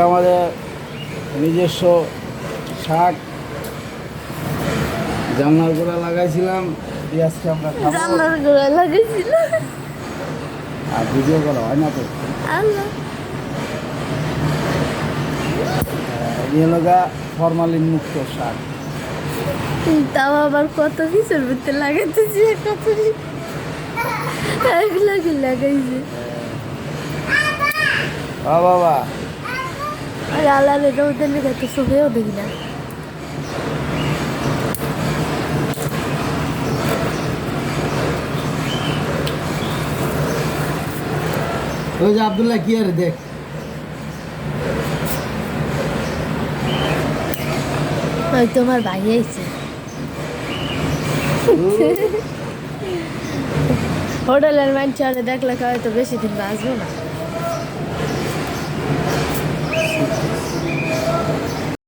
আমাদের নিজস্ব শাক জানলার গোড়া লাগাইছিলাম, পেঁয়াজকে আমরা খাবো জানলার গোড়া লাগাইছিল। আর ভিডিও করা হয় না তো। আল্লাহ, এলাকা ফরমালিন মুক্ত শাক। তাও আবার কত কিছুর ভিতরে লাগাইতেছি, কত লাগাইছে। বাবা আর আল্লাহ রেখে ওদের লেগে তো চোখেও দেখি না। ওই যে আব্দুল্লাহ কি আর দেখ, ওই তোমার ভাই আইছে, হোটেলের মানুষ দেখলে হয়তো বেশি দিন বাঁচবো না।